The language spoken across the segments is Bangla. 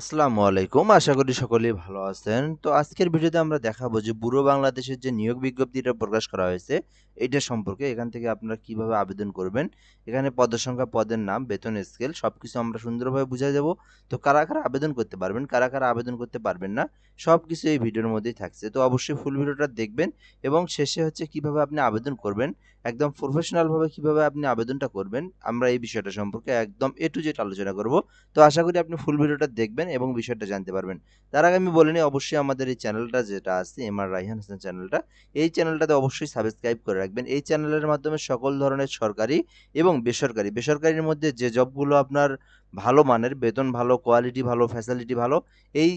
আসসালামু আলাইকুম। আশা করি সকলেই ভালো আছেন। তো আজকের ভিডিওতে আমরা দেখাবো যে বুড়ো বাংলাদেশের যে নিয়োগ বিজ্ঞপ্তিটা প্রকাশ করা হয়েছে, এইটা সম্পর্কে এখান থেকে আপনারা কিভাবে আবেদন করবেন। এখানে পদের সংখ্যা, পদের নাম, বেতন স্কেল সবকিছু আমরা সুন্দরভাবে বুঝায় দেব। তো কারা আবেদন করতে পারবেন, কারা আবেদন করতে পারবেন না, সবকিছু এই ভিডিওর মধ্যেই থাকছে। তো অবশ্যই ফুল ভিডিওটা দেখবেন এবং শেষে হচ্ছে কিভাবে আপনি আবেদন করবেন, একদম প্রফেশনাল ভাবে কিভাবে আপনি আবেদনটা করবেন, আমরা এই বিষয়টা সম্পর্কে একদম A to Z আলোচনা করব। তো আশা করি আপনি ফুল ভিডিওটা দেখবেন এবং বিষয়টা জানতে পারবেন। তার আগে আমি বলে নিই অবশ্যই আমাদের এই চ্যানেলটা যেটা আছে এমআর রায়হান হোসেন চ্যানেলটা, এই চ্যানেলটাতে অবশ্যই সাবস্ক্রাইব করে রাখবেন। এই চ্যানেলের মাধ্যমে সকল ধরনের সরকারি এবং বেসরকারির মধ্যে যে জবগুলো আপনার ভালো মানের, বেতন ভালো, কোয়ালিটি ভালো, ফ্যাসিলিটি ভালো, এই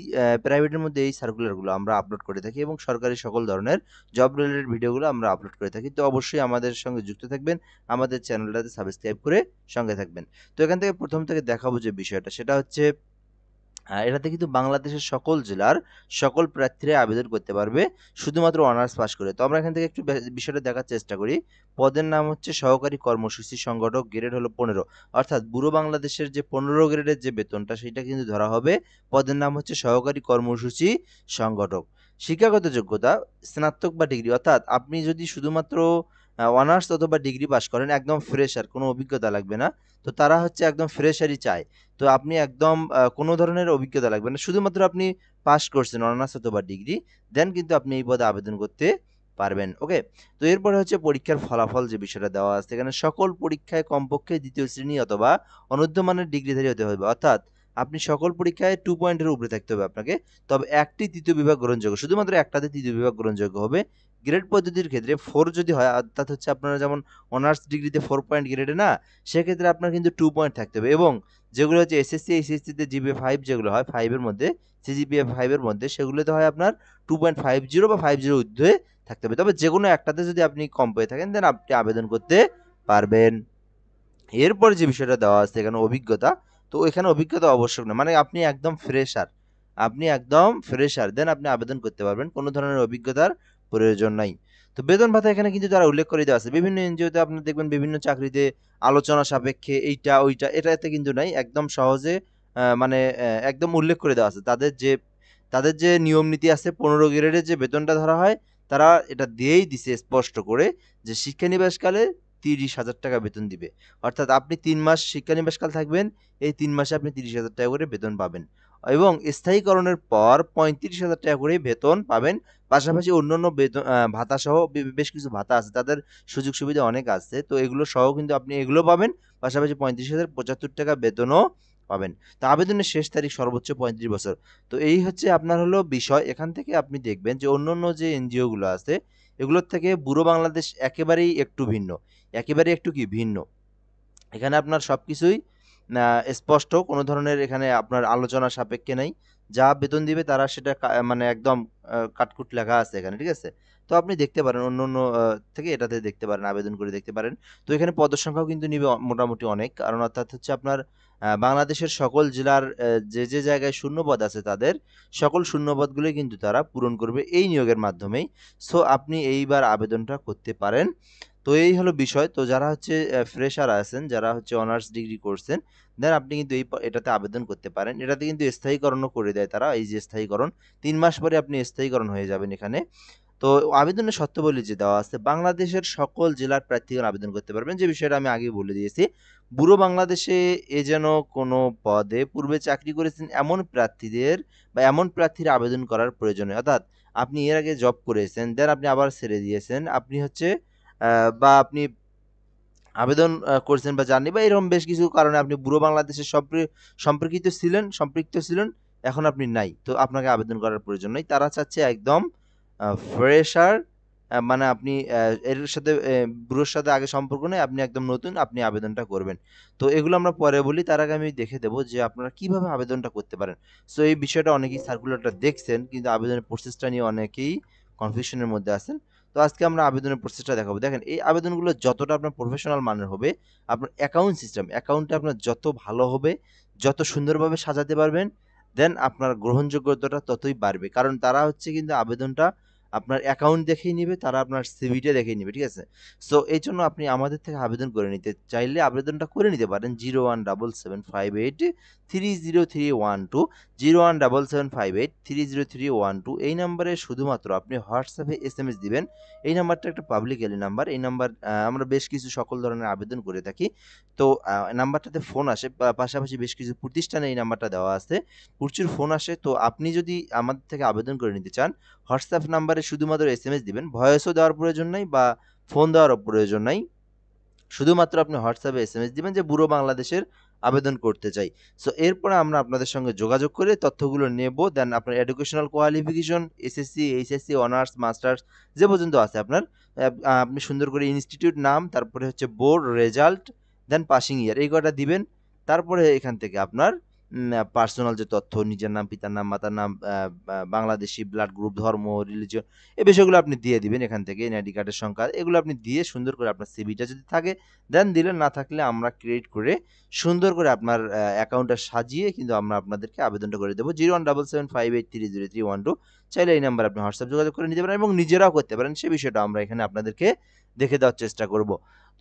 প্রাইভেটের মধ্যে এই সার্কুলারগুলো আমরা আপলোড করে থাকি এবং সরকারি সকল ধরনের জব রিলেটেড ভিডিওগুলো আমরা আপলোড করে থাকি। তো অবশ্যই আমাদের সঙ্গে যুক্ত থাকবেন, আমাদের চ্যানেলটাতে সাবস্ক্রাইব করে সঙ্গে থাকবেন। তো এখান থেকে প্রথম থেকে দেখাবো যে বিষয়টা সেটা হচ্ছে এটাতে কিন্তু বাংলাদেশের সকল জেলার সকল প্রার্থীরা আবেদন করতে পারবে শুধুমাত্র অনার্স পাস করে। তো আমরা এখান থেকে একটু বিষয়টা দেখার চেষ্টা করি। পদের নাম হচ্ছে সহকারী কর্মসূচি সংগঠক, গ্রেড হলো 15। অর্থাৎ বুড়ো বাংলাদেশের যে 15 গ্রেডের যে বেতনটা সেটা কিন্তু ধরা হবে। পদের নাম হচ্ছে সহকারী কর্মসূচি সংগঠক। শিক্ষাগত যোগ্যতা স্নাতক বা ডিগ্রি, অর্থাৎ আপনি যদি শুধুমাত্র অনার্স অথবা ডিগ্রি পাস করেন, একদম ফ্রেশার, কোনো অভিজ্ঞতা লাগবে না। তো তারা হচ্ছে একদম ফ্রেশারই চায়। তো আপনি একদম কোনো ধরনের অভিজ্ঞতা লাগবে না। শুধুমাত্র আপনি পাস করছেন অনার্স অথবা ডিগ্রি, দেন কিন্তু আপনি এই পদে আবেদন করতে পারবেন। ওকে? তো এরপরে হচ্ছে পরীক্ষার ফলাফল যে বিষয়টা দেওয়া আছে এখানে, সকল পরীক্ষায় কমপক্ষে ২য় শ্রেণী অথবা অনূর্ধ্বমানের ডিগ্রিধারী হতে হবে। অর্থাৎ আপনি সকল পরীক্ষায় 2 পয়েন্টের উপরে থাকতে হবে আপনাকে। তবে একটি ৩য় বিভাগ গ্রহণযোগ্য। শুধুমাত্র একটাতে ৩য় বিভাগ গ্রহণযোগ্য হবে। গ্রেড পদ্ধতির ক্ষেত্রে 4 যদি হয়, অর্থাৎ হচ্ছে আপনারা যেমন অনার্স ডিগ্রিতে 4 পয়েন্ট গ্রেডে না, সেক্ষেত্রে আপনার কিন্তু 2 পয়েন্ট থাকতে হবে এবং যেগুলো হচ্ছে এসএসসি, এইচএসসিতে জিপিএ 5 যেগুলো হয় 5 এর মধ্যে, সিজিপিএ 5 এর মধ্যে সেগুলোতে হয় আপনার 2.50 বা 50 ঊর্ধ্বে থাকতে হবে। তবে যেকোনো একটাতে যদি আপনি কম পেয়ে থাকেন দেন আপনি আবেদন করতে পারবেন। এরপরে যে বিষয়টা দেওয়া আছে এখানে অভিজ্ঞতা, তো এখানে অভিজ্ঞতা আবশ্যক না। মানে আপনি একদম ফ্রেশার, দেন আপনি আবেদন করতে পারবেন। কোনো ধরনের অভিজ্ঞতার প্রয়োজন নাই। তো বেতন ভাতা এখানে কিন্তু তারা উল্লেখ করে দেওয়া আছে। বিভিন্ন এনজিওতে আপনার দেখবেন বিভিন্ন চাকরিতে আলোচনা সাপেক্ষে এইটা ওইটা, এটাতে কিন্তু নাই। একদম সহজে মানে একদম উল্লেখ করে দেওয়া আছে। তাদের যে নিয়ম নীতি আছে 15 গ্রেডের যে বেতনটা ধরা হয়, তারা এটা দিয়েই দিছে স্পষ্ট করে যে শিক্ষানিবাসকালে ৩০,০০০ টাকা বেতন দিবে। অর্থাৎ আপনি ৩ মাস শিক্ষানিবাসকাল থাকবেন, এই ৩ মাসে আপনি ৩০,০০০ টাকা করে বেতন পাবেন এবং স্থায়ীকরণের পর ৩৫,০০০ টাকা করে বেতন পাবেন। পাশাপাশি অন্যান্য বেতন ভাতাসহ বেশ কিছু ভাতা আছে। তাদের সুযোগ সুবিধা অনেক আছে। তো এগুলো সহ কিন্তু আপনি এগুলো পাবেন। পাশাপাশি ৩৫,০৭৫ টাকা বেতনও পাবেন। তো আবেদনের শেষ তারিখ সর্বোচ্চ ৩৫ বছর। তো এই হচ্ছে আপনার হলো বিষয়। এখান থেকে আপনি দেখবেন যে অন্যান্য যে এনজিও গুলো আছে, এগুলোর থেকে বুড়ো বাংলাদেশ একেবারেই একটু ভিন্ন। একেবারে একটু কি ভিন্ন। এখানে আপনার সবকিছুই স্পষ্ট, কোনো ধরনের এখানে আপনার আলোচনা সাপেক্ষে নাই। যা বেতন দিবে তারা সেটা মানে একদম কাটকুট লেখা আছে এখানে, ঠিক আছে? তো আপনি দেখতে পারেন অন্য থেকে এটাতে দেখতে পারেন, আবেদন করে দেখতে পারেন। তো এখানে পদের সংখ্যাও কিন্তু নিবে মোটামুটি অনেক। কারণ অর্থাৎ হচ্ছে আপনার বাংলাদেশের সকল জেলার যে জায়গায় শূন্যপদ আছে তাদের সকল শূন্যপদগুলোই কিন্তু তারা পূরণ করবে এই নিয়োগের মাধ্যমেই। সো আপনি এইবার আবেদনটা করতে পারেন। তো এই হলো বিষয়। তো যারা হচ্ছে ফ্রেশার আছেন, যারা হচ্ছে অনার্স ডিগ্রি করছেন, দেন আপনি কিন্তু এটাতে আবেদন করতে পারেন। এটাতে কিন্তু স্থায়ীকরণও করে দেয় তারা। এই যে স্থায়ীকরণ, ৩ মাস পরে আপনি স্থায়ীকরণ হয়ে যাবেন এখানে। তো আবেদনের শর্তাবলী যে দেওয়া আছে, বাংলাদেশের সকল জেলার প্রার্থীগণ আবেদন করতে পারবেন। যে বিষয়টা আমি আগেই বলে দিয়েছি। বুড়ো বাংলাদেশে যেন কোনো পদে পূর্বে চাকরি করেছেন এমন প্রার্থীদের বা এমন প্রার্থীরা আবেদন করার প্রয়োজন নেই। অর্থাৎ আপনি এর আগে জব করেছেন, দেন আপনি আবার ছেড়ে দিয়েছেন। আপনি হচ্ছে বা আপনি আবেদন করছেন বা যাননি বা এরকম বেশ কিছু কারণে আপনি বুড়ো বাংলাদেশের সম্পৃক্ত ছিলেন, এখন আপনি নাই। তো আপনাকে আবেদন করার প্রয়োজন নেই। তারা চাচ্ছে একদম ফ্রেশার, মানে আপনি এর সাথে ব্যুরোর সাথে আগে সম্পর্ক নেই, আপনি একদম নতুন, আপনি আবেদনটা করবেন। তো এগুলো আমরা পরে বলি, তার আগে আমি দেখে দেব যে আপনারা কিভাবে আবেদনটা করতে পারেন। সো এই বিষয়টা অনেকেই সার্কুলারটা দেখছেন কিন্তু আবেদনের প্রসেসটা নিয়ে অনেকেই কনফিউশনের মধ্যে আছেন। তো আজকে আমরা আবেদনের প্রসেসটা দেখাবো। দেখেন এই আবেদনগুলো যতটা আপনার প্রফেশনাল মানের হবে, আপনার অ্যাকাউন্টটা আপনার যত ভালো হবে, যত সুন্দরভাবে সাজাতে পারবেন, দেন আপনার গ্রহণযোগ্যতাটা ততই বাড়বে। কারণ তারা হচ্ছে কিন্তু আবেদনটা আপনার অ্যাকাউন্ট দেখেই নিবে, তারা আপনার সিভিটা দেখেই নিবে, ঠিক আছে? সো এই জন্য আপনি আমাদের থেকে আবেদন করে নিতে চাইলে আবেদনটা করে নিতে পারেন 01775830312, 01775830312 এই নাম্বারে শুধুমাত্র আপনি হোয়াটসঅ্যাপে SMS দিবেন। এই নাম্বারটা একটা পাবলিক নাম্বার। এই নাম্বার আমরা বেশ কিছু সকল ধরনের আবেদন করে থাকি। তো নাম্বারটাতে ফোন আসে, পাশাপাশি বেশ কিছু প্রতিষ্ঠানে এই নাম্বারটা দেওয়া আছে। প্রচুর ফোন আসে। তো আপনি যদি আমাদের থেকে আবেদন করে নিতে চান, হোয়াটসঅ্যাপ নাম্বারে শুধুমাত্র SMS দিবেন। ভয়েসও দেওয়ার প্রয়োজন নাই বা ফোন দেওয়ারও প্রয়োজন নাই। শুধুমাত্র আপনি হোয়াটসঅ্যাপে SMS দিবেন যে ব্যুরো বাংলাদেশের আবেদন করতে চাই। সো এরপরে আমরা আপনাদের সঙ্গে যোগাযোগ করে তথ্যগুলো নেব। দেন আপনার educational qualification SSC, HSC, honours, masters যে পর্যন্ত আছে আপনার, আপনি সুন্দর করে ইনস্টিটিউট নাম, তারপরে হচ্ছে বোর্ড রেজাল্ট, দেন পাসিং ইয়ার, এই কয়টা দিবেন। তারপরে এখান থেকে আপনার পার্সোনাল যে তথ্য, নিজের নাম, পিতার নাম, মাতার নাম, বাংলাদেশি, ব্লাড গ্রুপ, ধর্ম, রিলিজিয়ন, এই বিষয়গুলো আপনি দিয়ে দিবেন এখান থেকে। এনআইডি কার্ডের সংখ্যা, এগুলো আপনি দিয়ে সুন্দর করে আপনার সিভিটা যদি থাকে দেন দিলেন, না থাকলে আমরা ক্রিয়েট করে সুন্দর করে আপনার অ্যাকাউন্টটা সাজিয়ে কিন্তু আমরা আপনাদেরকে আবেদনটা করে দেবো 01775830312। চাইলে এই নাম্বার আপনি হোয়াটসঅ্যাপ যোগাযোগ করে নিতে পারেন এবং নিজেরাও করতে পারেন, সে বিষয়টা আমরা এখানে আপনাদেরকে দেখে দেওয়ার চেষ্টা করব।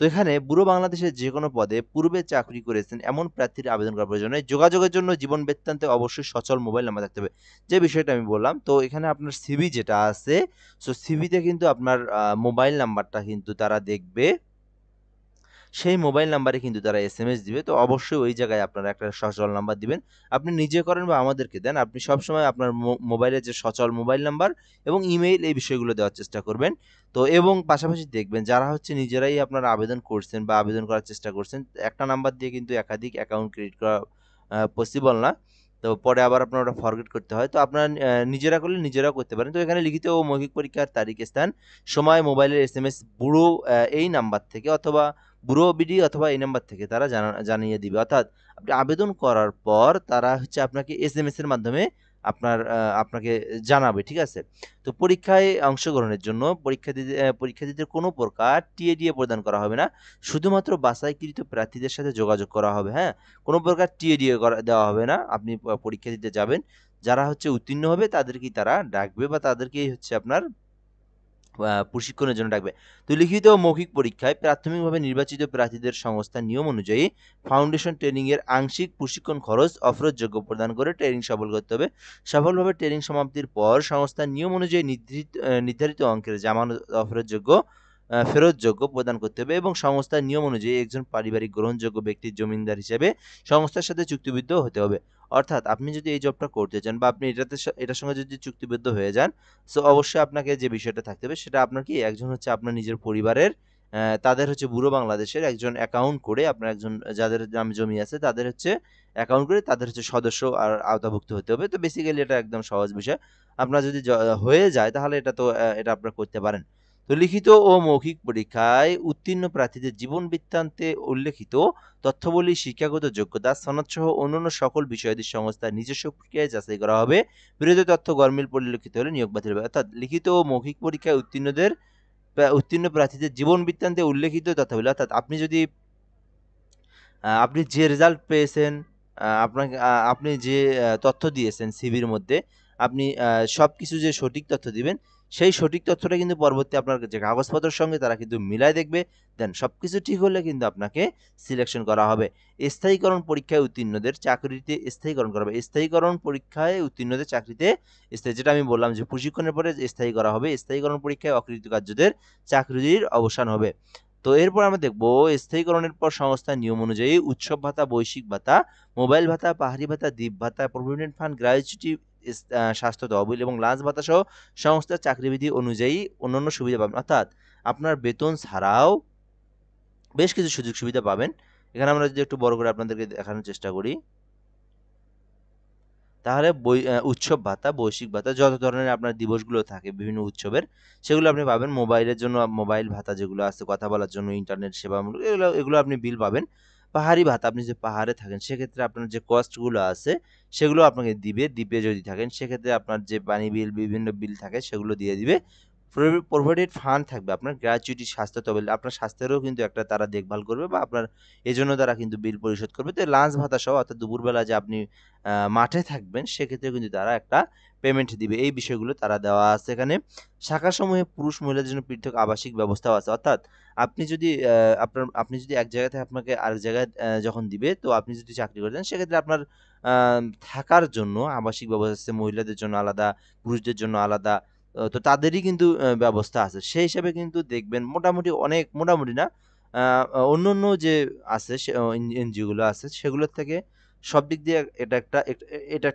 তো এখানে পুরো বাংলাদেশের যে কোনো পদে পূর্বে চাকরি করেছেন এমন প্রার্থীর আবেদন করার প্রয়োজন নেই। যোগাযোগের জন্য জীবন বৃত্তান্তে অবশ্যই সচল মোবাইল নাম্বার থাকতে হবে, যে বিষয়টা আমি বললাম। তো এখানে আপনার সিভি যেটা আছে, সো সিভিতে কিন্তু আপনার মোবাইল নাম্বারটা কিন্তু তারা দেখবে, সেই মোবাইল নাম্বারে কিন্তু তারা SMS দিবে। তো অবশ্যই ওই জায়গায় আপনারা একটা সচল নাম্বার দিবেন। আপনি নিজে করেন বা আমাদেরকে দেন, আপনি সবসময় আপনার মোবাইলের যে সচল মোবাইল নাম্বার এবং ইমেইল, এই বিষয়গুলো দেওয়ার চেষ্টা করবেন। তো এবং পাশাপাশি দেখবেন যারা হচ্ছে নিজেরাই আপনারা আবেদন করছেন বা আবেদন করার চেষ্টা করছেন, একটা নাম্বার দিয়ে কিন্তু একাধিক অ্যাকাউন্ট ক্রিয়েট করা পসিবল না। তো পরে আবার আপনার ওটা ফরগেট করতে হয়। তো আপনারা নিজেরা করলে নিজেরাও করতে পারেন। তো এখানে লিখিত ও মৌখিক পরীক্ষার তারিখ, স্থান, সময়, মোবাইলের SMS ব্যুরো এই নাম্বার থেকে অথবা ব্যুরো বিডি অথবা এই নাম্বার থেকে তারা জানিয়ে দিবে। অর্থাৎ আপনি আবেদন করার পর তারা হচ্ছে আপনাকে SMS এর মাধ্যমে আপনাকে জানাবে, ঠিক আছে? তো পরীক্ষায় অংশগ্রহণের জন্য পরীক্ষার্থীদের কোনো প্রকার টিএডিএ প্রদান করা হবে না। শুধুমাত্র বাছাইকৃত প্রার্থীদের সাথে যোগাযোগ করা হবে, হ্যাঁ? কোনো প্রকার টিএডিএ দেওয়া হবে না। আপনি পরীক্ষা দিতে যাবেন, যারা হচ্ছে উত্তীর্ণ হবে তাদেরকেই তারা ডাকবে বা তাদেরকেই হচ্ছে আপনার প্রশিক্ষণের জন্য ডাকবে। তো লিখিত ও মৌখিক পরীক্ষায় প্রাথমিকভাবে নির্বাচিত প্রার্থীদের সংস্থার নিয়ম অনুযায়ী ফাউন্ডেশন ট্রেনিং এর আংশিক প্রশিক্ষণ খরচ অফরোজযোগ্য প্রদান করে ট্রেনিং সফল করতে হবে। সফলভাবে ট্রেনিং সমাপ্তির পর সংস্থার নিয়ম অনুযায়ী নির্ধারিত অঙ্কের জামানত অফরোজযোগ্য ফেরতযোগ্য প্রদান করতে হবে এবং সংস্থার নিয়ম অনুযায়ী একজন পারিবারিক গ্রহণযোগ্য ব্যক্তির জমিনদার হিসেবে সংস্থার সাথে চুক্তিবদ্ধ হতে হবে। অর্থাৎ আপনি যদি এই জবটা করতে চান বা আপনি এটার সঙ্গে যদি চুক্তিবদ্ধ হয়ে যান, সো অবশ্যই আপনাকে যে বিষয়টা থাকতে হবে সেটা আপনার কি, একজন হচ্ছে আপনার নিজের পরিবারের তাদের হচ্ছে ব্যুরো বাংলাদেশের একজন অ্যাকাউন্ট করে, আপনার একজন যাদের নামে জমি আছে তাদের হচ্ছে অ্যাকাউন্ট করে তাদের হচ্ছে সদস্য আর আওতাভুক্ত হতে হবে। তো বেসিক্যালি এটা একদম সহজ বিষয়। আপনার যদি হয়ে যায় তাহলে এটা তো এটা আপনারা করতে পারেন। তো লিখিত ও মৌখিক পরীক্ষায় উত্তীর্ণ প্রার্থীদের জীবন বৃত্তান্তে উল্লেখিত তথ্যাবলী, শিক্ষাগত যোগ্যতা, সনদসহ অন্যান্য সকল বিষয়াদি সংস্থার নিজস্ব প্রক্রিয়ায় যাচাই করা হবে। বিরোধী তথ্য গরমিল পরিলক্ষিত হলে নিয়োগ বাতিল হবে। অর্থাৎ লিখিত ও মৌখিক পরীক্ষায় উত্তীর্ণ প্রার্থীদের জীবন বৃত্তান্তে উল্লেখিত তথ্যাবলী, অর্থাৎ আপনি যদি আপনি যে রেজাল্ট পেয়েছেন, আপনাকে আপনি যে তথ্য দিয়েছেন সিভির মধ্যে, আপনি সবকিছু যে সঠিক তথ্য দিবেন, সেই সঠিক তথ্যটা কিন্তু পরবর্তী আপনার যে কাগজপত্রের সঙ্গে তারা কিন্তু মিলায় দেখবে। দেন সবকিছু ঠিক হলে কিন্তু আপনাকে সিলেকশন করা হবে। স্থায়ীকরণ পরীক্ষায় উত্তীর্ণদের চাকরিতে স্থায়ীকরণ করা হবে। স্থায়ীকরণ পরীক্ষায় উত্তীর্ণদের চাকরিতে যেটা আমি বললাম যে প্রশিক্ষণের পরে স্থায়ী করা হবে। স্থায়ীকরণ পরীক্ষায় অকৃতকার্যদের চাকরির অবসান হবে। তো এরপর আমরা দেখব স্থায়ীকরণের পর সংস্থার নিয়ম অনুযায়ী উৎসব ভাতা, বৈশ্বিক ভাতা, মোবাইল ভাতা, পাহাড়ি ভাতা, দ্বীপ ভাতা, প্রভিডেন্ট ফান্ড, গ্র্যাচুইটি, স্বাস্থ্য তহবিল এবং লাঞ্চ ভাতা সহ সংস্থার চাকরিবিধি অনুযায়ী অন্যান্য সুবিধা পাবেন। অর্থাৎ আপনার বেতন ছাড়াও বেশ কিছু সুযোগ সুবিধা পাবেন। এখানে আমরা যদি একটু বড় করে আপনাদেরকে দেখানোর চেষ্টা করি, তাহলে উৎসব ভাতা, বৈশ্বিক ভাতা, যত ধরনের আপনার দিবসগুলো থাকে বিভিন্ন উৎসবের, সেগুলো আপনি পাবেন। মোবাইলের জন্য মোবাইল ভাতা যেগুলো আছে, কথা বলার জন্য ইন্টারনেট সেবামূলক, এগুলো এগুলো আপনি বিল পাবেন। পাহাড়ি ভাতা, আপনি যে পাহাড়ে থাকেন সেক্ষেত্রে আপনার যে কস্টগুলো আছে সেগুলো আপনাকে দিবে। দ্বীপে যদি থাকেন সেক্ষেত্রে আপনার যে পানি বিল, বিভিন্ন বিল থাকে সেগুলো দিয়ে দিবে। প্রভিডেন্ট ফান্ড থাকবে, আপনার গ্র্যাচুইটি, স্বাস্থ্য তহবিল, আপনার স্বাস্থ্যেরও কিন্তু একটা তারা দেখভাল করবে বা আপনার এজন্য তারা কিন্তু বিল পরিশোধ করবে। তো লাঞ্চ ভাতা সহ অর্থাৎ দুপুরবেলা যে আপনি মাঠে থাকবেন সেক্ষেত্রে কিন্তু তারা একটা পেমেন্ট দিবে। এই বিষয়গুলো তারা দেওয়া আছে এখানে। শাখাসমূহে পুরুষ মহিলাদের জন্য পৃথক আবাসিক ব্যবস্থাও আছে। অর্থাৎ আপনি যদি আপনি যদি এক জায়গা থেকে আপনাকে আরেক জায়গায় যখন দিবে, তো আপনি যদি চাকরি করে দেন সেক্ষেত্রে আপনার থাকার জন্য আবাসিক ব্যবস্থা আছে, মহিলাদের জন্য আলাদা, পুরুষদের জন্য আলাদা। তো তাদেরই কিন্তু ব্যবস্থা আছে। সেই হিসাবে কিন্তু দেখবেন মোটামুটি অনেক, মোটামুটি না, আ অন্যান্য যে আছে সে এনজিও গুলো আছে সেগুলোর থেকে সব দিক দিয়ে এটা একটা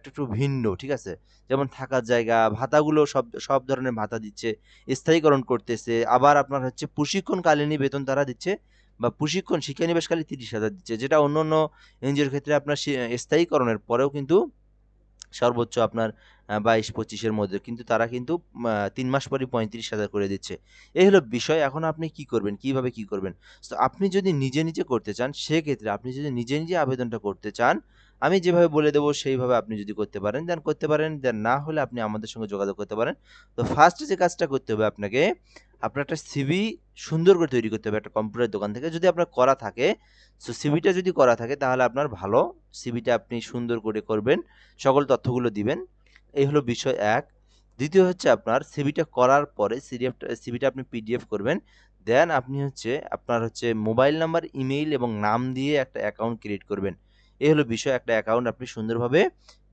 একটু ভিন্ন, ঠিক আছে? যেমন থাকার জায়গা, ভাতাগুলো সব সব ধরনের ভাতা দিচ্ছে, স্থায়ীকরণ করতেছে। আবার আপনার হচ্ছে প্রশিক্ষণকালীনই বেতন তারা দিচ্ছে বা প্রশিক্ষণ শিক্ষানিবাসকালে ৩০,০০০ দিচ্ছে। যেটা অন্যান্য এনজিওর ক্ষেত্রে আপনার স্থায়ীকরণের পরেও কিন্তু সর্বোচ্চ আপনার ২২-২৫ এর মধ্যে কিন্তু তারা কিন্তু ৩ মাস পরই ৩৫,০০০ করে দিচ্ছে। এই হলো বিষয়। এখন আপনি কি করবেন? কিভাবে কি করবেন? সো আপনি যদি নিজে করতে চান, সেক্ষেত্রে আপনি যদি নিজে আবেদনটা করতে চান, আমি যেভাবে বলে দেব সেইভাবে আপনি যদি করতে পারেন, দেন করতে পারেন, দেন না হলে আপনি আমাদের সঙ্গে যোগাযোগ করতে পারেন। তো ফার্স্ট যে কাজটা করতে হবে আপনাকে, আপনার একটা সিভি সুন্দর করে তৈরি করতে হবে একটা কম্পিউটার দোকান থেকে। যদি আপনার করা থাকে, সো সিভিটা যদি করা থাকে তাহলে আপনার ভালো। সিভিটা আপনি সুন্দর করে করবেন। সকল তথ্যগুলো দিবেন। এই হলো বিষয় ১। দ্বিতীয় হচ্ছে আপনার সিভিটা করার পরে সিভিটা আপনি পিডিএফ করবেন। দেন আপনি হচ্ছে আপনার হচ্ছে মোবাইল নাম্বার, ইমেইল এবং নাম দিয়ে একটা অ্যাকাউন্ট ক্রিয়েট করবেন। এই হলো বিষয়। একটা অ্যাকাউন্ট আপনি সুন্দরভাবে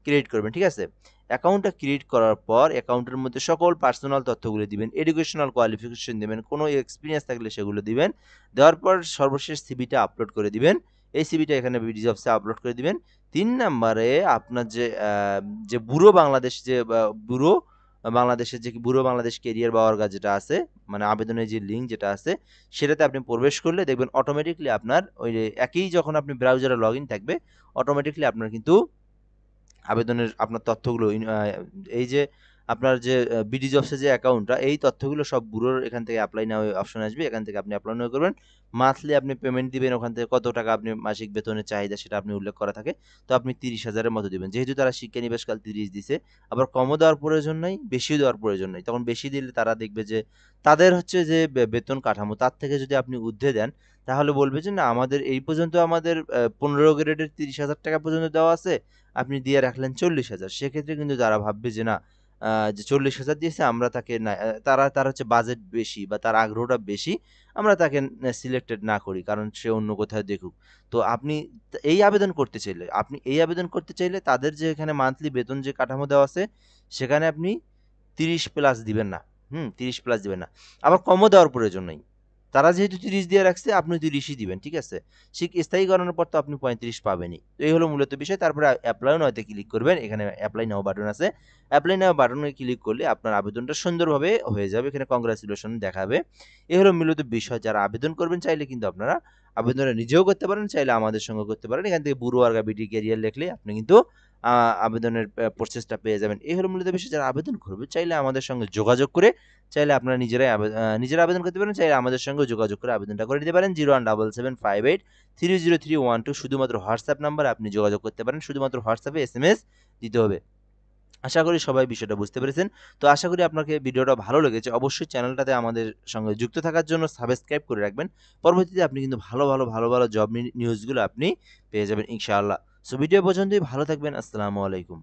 ক্রিয়েট করবেন। ঠিক আছে? অ্যাকাউন্টটা ক্রিয়েট করার পর অ্যাকাউন্টের মধ্যে সকল পার্সোনাল তথ্যগুলো দিবেন। এডুকেশনাল কোয়ালিফিকেশন দিবেন। কোনো এক্সপেরিয়েন্স থাকলে সেগুলো দিবেন। দেওয়ার পর সর্বশেষ সিভিটা আপলোড করে দিবেন। এই সিভিটা এখানে বিডি জবসে আপলোড করে দিবেন। ৩ নাম্বারে আপনার যে bureau Bangladesh, bureau Bangladesh career বা অর্গা যেটা আছে, মানে আবেদনের যে লিঙ্ক যেটা আছে, সেটাতে আপনি প্রবেশ করলে দেখবেন অটোমেটিক্যালি আপনার ওই যে একই, যখন আপনি ব্রাউজারে লগইন থাকবে, অটোমেটিক্যালি আপনার কিন্তু আবেদনের আপনার তথ্যগুলো এই যে আপনার যে বিডি জবসের যে অ্যাকাউন্টটা, এই তথ্যগুলো সব ব্যুরোর এখান থেকে এপ্লাই নাও অপশন আসবে। এখান থেকে আপনি এপ্লাই নাও করবেন। মান্থলি আপনি পেমেন্ট দিবেন। ওখান থেকে কত টাকা আপনি মাসিক বেতনের চাহিদা সেটা আপনি উল্লেখ করা থাকে। তো আপনি ৩০,০০০ এর মতো দিবেন। যেহেতু তারা শিক্ষানিবাসকাল ৩০ দিছে, আবার কমও দেওয়ার প্রয়োজন নাই, বেশিও দেওয়ার প্রয়োজন নাই। তখন বেশি দিলে তারা দেখবে যে তাদের হচ্ছে যে বেতন কাঠামো, তার থেকে যদি আপনি ঊর্ধ্বে দেন, তাহলে বলবে যে, "না, আমাদের এই পর্যন্ত আমাদের ১৫ গ্রেডের ৩০,০০০ টাকা পর্যন্ত দেওয়া আছে। আপনি দিয়ে রাখলেন ৪০,০০০।" সেক্ষেত্রে কিন্তু তারা ভাববে যে না, যে ৪০,০০০ দিয়েছে, আমরা তাকে না, তার হচ্ছে বাজেট বেশি বা তার আগ্রহটা বেশি। আমরা তাকে সিলেক্টেড না করি। কারণ সে অন্য কোথাও দেখুক। তো আপনি এই আবেদন করতে চাইলে তাদের যে এখানে মান্থলি বেতন যে কাঠামো দেওয়া আছে, সেখানে আপনি ৩০ প্লাস দিবেন না। ৩০ প্লাস দিবেন না। আবার কমও দেওয়ার প্রয়োজন নাই। তারা যেহেতু ৩০ দিয়ে রাখছে, আপনি ৩০ই দিবেন। ঠিক আছে? স্থায়ীকরণের পর তো আপনি ৩৫ পাবেনই। তো এই হলো মূলত বিষয়। তারপরে এপ্লাই নাও তে ক্লিক করবেন। এখানে এপ্লাই নাও বাটন আছে। এপ্লাই নাও বাটনে ক্লিক করলে আপনার আবেদনটা সুন্দরভাবে হয়ে যাবে। এখানে কংগ্রাচুলেশন দেখাবে। এই হলো মূলত বিষয়। যারা আবেদন করবেন চাইলে কিন্তু আপনারা আবেদনটা নিজেও করতে পারেন, চাইলে আমাদের সঙ্গে করতে পারেন। এখান থেকে ব্যুরো আরগা বিডি ক্যারিয়ার লিখলে আপনি কিন্তু আ আবেদনের প্রসেসটা পেয়ে যাবেন। এই হলো মূলত বিষয়। যারা আবেদন করবে চাইলে আমাদের সঙ্গে যোগাযোগ করে, চাইলে আপনারা নিজেরা আবেদন করতে পারেন, চাইলে আমাদের সঙ্গেও যোগাযোগ করে আবেদনটা করে নিতে পারেন। 01775830312 শুধুমাত্র হোয়াটসঅ্যাপ নাম্বারে আপনি যোগাযোগ করতে পারেন। শুধুমাত্র হোয়াটসঅ্যাপে এসএমএস দিতে হবে। আশা করি সবাই বিষয়টা বুঝতে পেরেছেন। তো আশা করি আপনাকে ভিডিওটা ভালো লেগেছে। অবশ্যই চ্যানেলটাতে আমাদের সঙ্গে যুক্ত থাকার জন্য সাবস্ক্রাইব করে রাখবেন। পরবর্তীতে আপনি কিন্তু ভালো জব নিউজগুলো আপনি পেয়ে যাবেন ইনশাআল্লাহ। সো ভিডিও পর্যন্তই, ভালো থাকবেন। আসসালামু আলাইকুম।